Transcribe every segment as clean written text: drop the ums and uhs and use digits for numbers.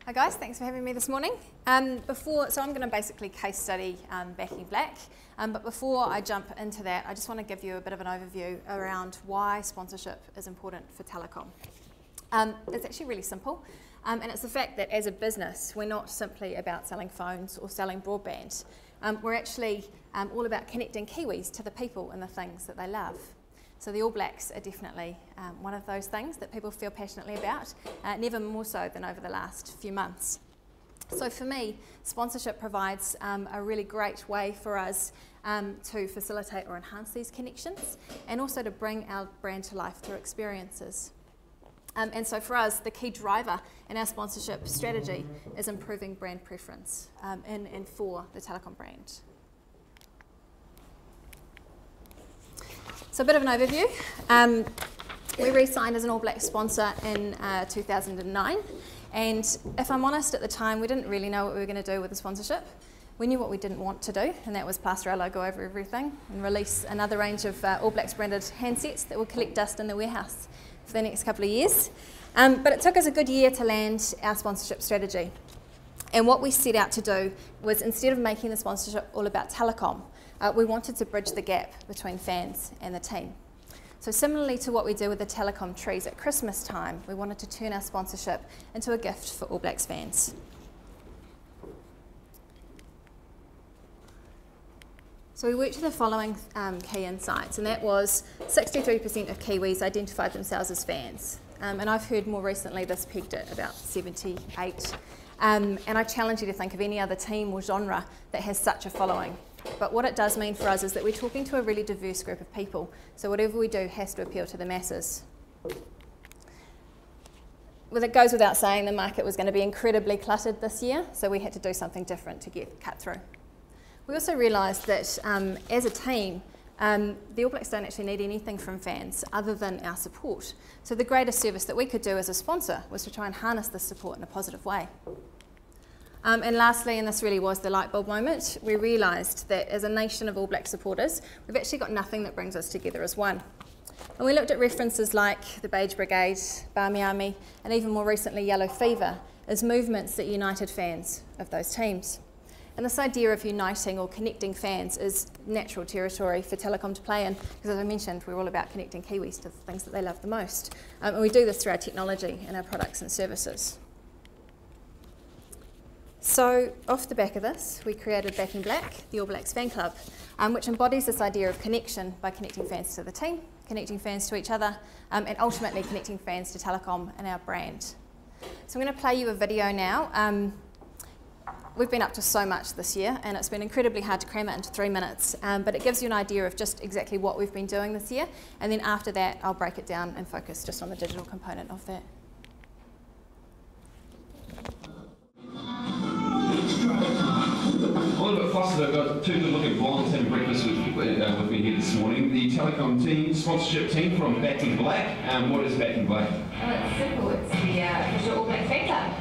Hi guys, thanks for having me this morning. So I'm going to basically case study Back in Black, but before I jump into that, I just want to give you a bit of an overview around why sponsorship is important for telecom. It's actually really simple, and it's the fact that as a business, we're not simply about selling phones or selling broadband. We're actually all about connecting Kiwis to the people and the things that they love. So the All Blacks are definitely one of those things that people feel passionately about, never more so than over the last few months. So for me, sponsorship provides a really great way for us to facilitate or enhance these connections, and also to bring our brand to life through experiences. And so for us, the key driver in our sponsorship strategy is improving brand preference in and for the telecom brand. So a bit of an overview. We re-signed as an All Black sponsor in 2009, and if I'm honest, at the time we didn't really know what we were going to do with the sponsorship. We knew what we didn't want to do, and that was plaster our logo over everything and release another range of All Blacks branded handsets that would collect dust in the warehouse for the next couple of years. But it took us a good year to land our sponsorship strategy. And what we set out to do was, instead of making the sponsorship all about telecom, we wanted to bridge the gap between fans and the team. So similarly to what we do with the telecom trees at Christmas time, we wanted to turn our sponsorship into a gift for All Blacks fans. So we worked with the following key insights, and that was 63% of Kiwis identified themselves as fans. And I've heard more recently this peaked at about 78. And I challenge you to think of any other team or genre that has such a following. But what it does mean for us is that we're talking to a really diverse group of people, so whatever we do has to appeal to the masses. Well, it goes without saying the market was going to be incredibly cluttered this year, so we had to do something different to get cut through. We also realised that as a team, the All Blacks don't actually need anything from fans other than our support. So the greatest service that we could do as a sponsor was to try and harness this support in a positive way. And lastly, and this really was the light bulb moment, we realised that as a nation of All Black supporters, we've actually got nothing that brings us together as one. And we looked at references like the Beige Brigade, Barmy Army, and even more recently Yellow Fever as movements that united fans of those teams. And this idea of uniting or connecting fans is natural territory for telecom to play in, because as I mentioned, we're all about connecting Kiwis to the things that they love the most. And we do this through our technology and our products and services. So off the back of this, we created Back in Black, the All Blacks fan club, which embodies this idea of connection by connecting fans to the team, connecting fans to each other, and ultimately connecting fans to telecom and our brand. So I'm going to play you a video now. We've been up to so much this year, and it's been incredibly hard to cram it into 3 minutes, but it gives you an idea of just exactly what we've been doing this year, and then after that I'll break it down and focus just on the digital component of that. A little bit flustered. I've got two good-looking blondes having breakfast with me here this morning. The telecom team, sponsorship team from Back in Black. What is Back in Black? It's simple. It's the official All Black fan club.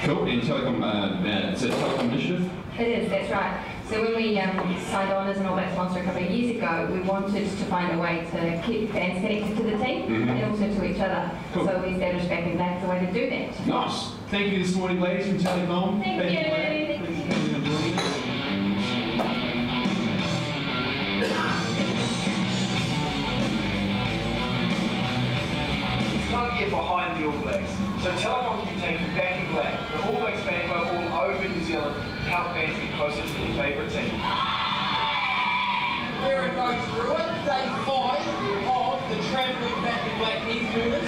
Cool. And telecom, it's a telecom initiative? It is, that's right. So when we signed on as an All Black sponsor a couple of years ago, we wanted to find a way to keep fans connected to the team and also to each other. Cool. So we established Back in Black as a way to do that. Nice. Thank you this morning, ladies from Telecom. Thank you. Can't get behind the All Blacks. So telecom can be taken Back in Black. The All Blacks fan club all over New Zealand help fans get closer to their favourite team. There it goes through it. Day 5 of the travelling Back in Black e-tours.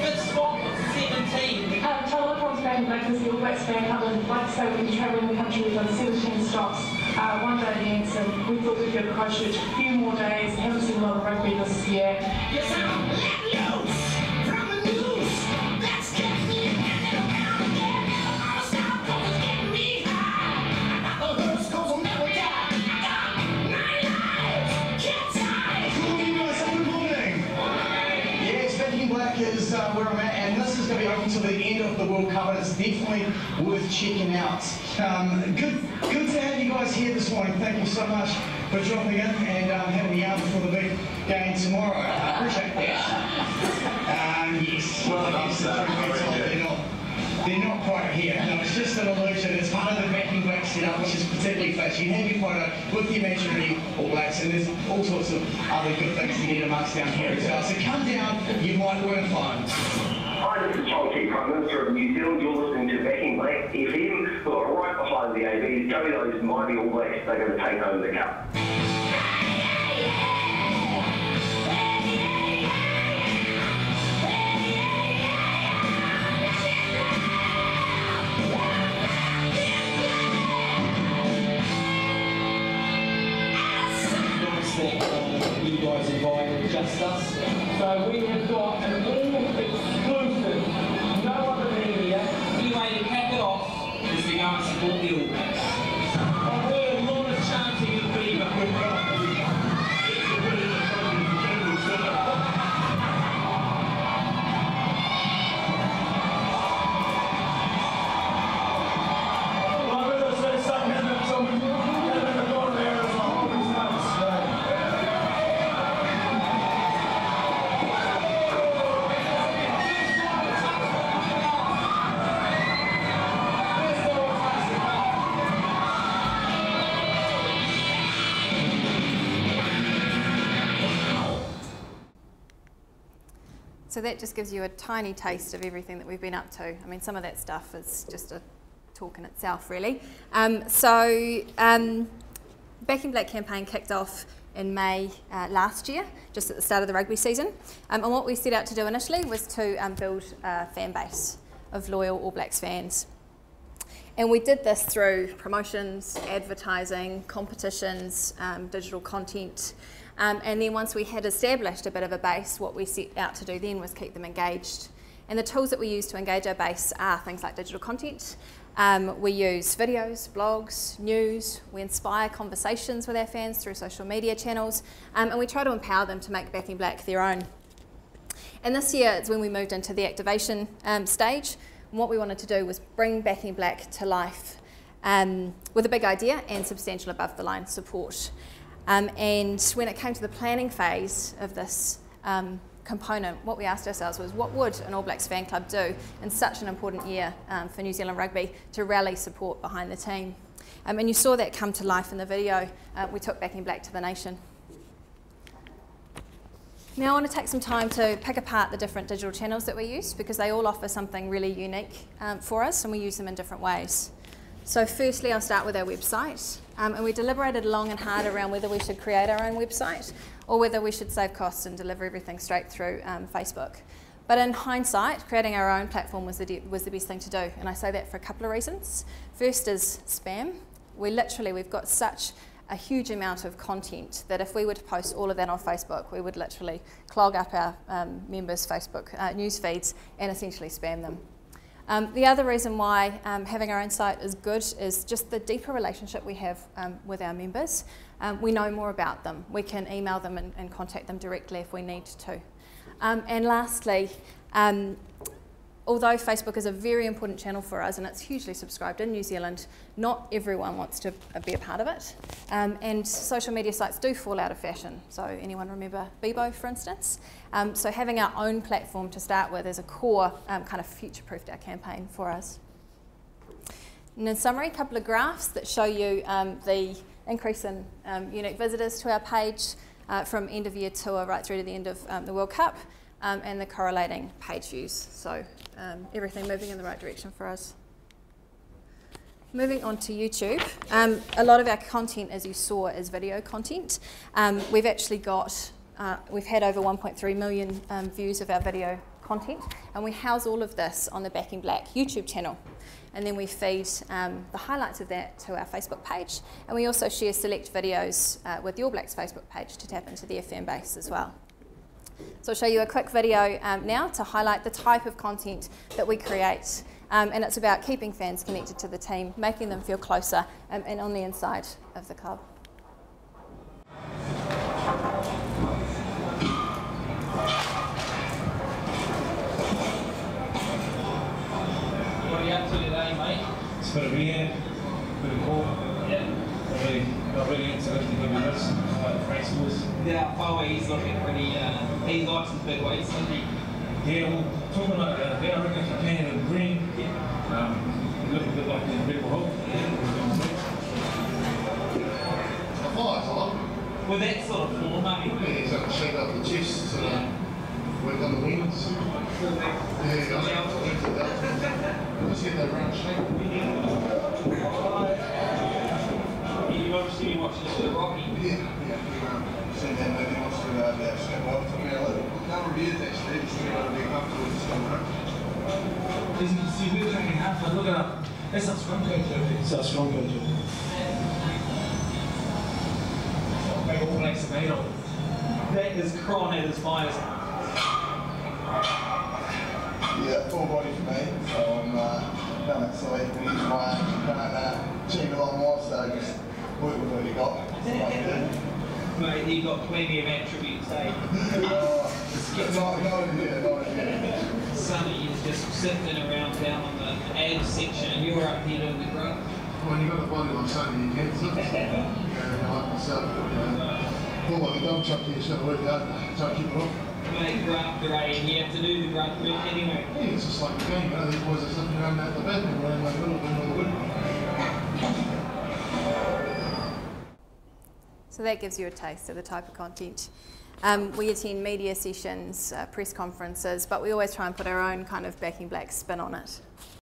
Fifth spot of 17. Telecom's Back in Black is the All Blacks fan club, and like I say, we've been travelling the country. We've done 17 stops, 1 day events, and we thought we'd go to Christchurch a few more days. Haven't seen a lot of rugby this year. Yes, I'm let loose from the news. That's getting me, and it'll come again. I'll stop 'cause it's getting me high. I got the hearse 'cause I'll never die. I got 9 lives, can't die. Good morning, guys. Good morning. Yes, Back in Black is where I'm at, and this is going to be open till the end of the World Cup, and it's definitely worth checking out. Good to have you guys here this morning. Thank you so much for dropping in and having me out before the big game tomorrow. I appreciate that. Yes. Well, yes, they're not quite here. No, setup, which is particularly flash. You can have your photo with the imaginary All Blacks, and there's all sorts of other good things to get amongst down here as well. So come down, you might learn fun. Hi, this is John Key, Prime Minister of New Zealand. You're listening to Backing Black FM. We're right behind the ABs. Go those mighty All Blacks. They're going to take home the cup. You guys invited just us. So we have got an all-exclusive, no other media. Any way to cap it off is to go and support the All Blacks. I've heard a lot of chanting and feedback. So that just gives you a tiny taste of everything that we've been up to. I mean, some of that stuff is just a talk in itself, really. Back in Black campaign kicked off in May last year, just at the start of the rugby season. And what we set out to do initially was to build a fan base of loyal All Blacks fans. And we did this through promotions, advertising, competitions, digital content. And then once we had established a bit of a base, what we set out to do then was keep them engaged. And the tools that we use to engage our base are things like digital content. We use videos, blogs, news. We inspire conversations with our fans through social media channels. And we try to empower them to make Back in Black their own. And this year is when we moved into the activation stage. And what we wanted to do was bring Back in Black to life with a big idea and substantial above the line support. And when it came to the planning phase of this component, what we asked ourselves was, what would an All Blacks fan club do in such an important year for New Zealand rugby to rally support behind the team? And you saw that come to life in the video we took Back in Black to the nation. Now I want to take some time to pick apart the different digital channels that we use, because they all offer something really unique for us, and we use them in different ways. So firstly, I'll start with our website. And we deliberated long and hard around whether we should create our own website or whether we should save costs and deliver everything straight through Facebook. But in hindsight, creating our own platform was the best thing to do. And I say that for a couple of reasons. First is spam. We've got such a huge amount of content that if we were to post all of that on Facebook, we would literally clog up our members' Facebook news feeds and essentially spam them. The other reason why having our own site is good is just the deeper relationship we have with our members. We know more about them. We can email them and contact them directly if we need to. And lastly, although Facebook is a very important channel for us and it's hugely subscribed in New Zealand, not everyone wants to be a part of it. And social media sites do fall out of fashion. So anyone remember Bebo, for instance? So having our own platform to start with is a core kind of future-proofed our campaign for us. And in summary, a couple of graphs that show you the increase in unique visitors to our page from end of year tour right through to the end of the World Cup. And the correlating page views, so everything moving in the right direction for us. Moving on to YouTube, a lot of our content, as you saw, is video content. We've actually got, we've had over 1.3 million views of our video content, and we house all of this on the Back in Black YouTube channel. And then we feed the highlights of that to our Facebook page, and we also share select videos with the All Blacks Facebook page to tap into their fan base as well. So I'll show you a quick video now to highlight the type of content that we create. And it's about keeping fans connected to the team, making them feel closer and on the inside of the club. What are you up to today, mate? It's got to be here, bit of call. Yeah. Not really into lifting heavy lifts, like the Franks was. Yeah, Power, he's looking pretty, he likes his big weights, doesn't he? Yeah, well, talking about that, I reckon if you can in green, you look a bit like the Rebel Hulk. Well, that sort of form, I mean. Yeah, he's got to shake up the chest, sort of work on the wings. Yeah, just get that round shape. You've obviously been watching this with Rocky. Yeah. Seen that movie, watched it about step well. Took me a number of years actually, just to be able to be comfortable with the step rope. As you can see, we're training half, but look at that. That's our scrum coach over there. That's our scrum coach. Big All Blacks are made of. That is Cron at his finest. Yeah, full body for me. So I'm done it, so I can use my arms and can't achieve a lot more, so just work with what you got. Mate, you've got plenty of attributes, eh? Not Sonny is just sitting around down on the abs section, and you're up here doing the grunt. When you've got a body like Sonny, you can sit. Like myself, pull like a dump truck here, so work out, try to keep it off. Mate, grunt great, and you have to do the grunt work anyway. Yeah, it's just like a game, these boys are sitting around at the back and we're in the middle doing all the work. So that gives you a taste of the type of content. We attend media sessions, press conferences, but we always try and put our own kind of Backing Black spin on it.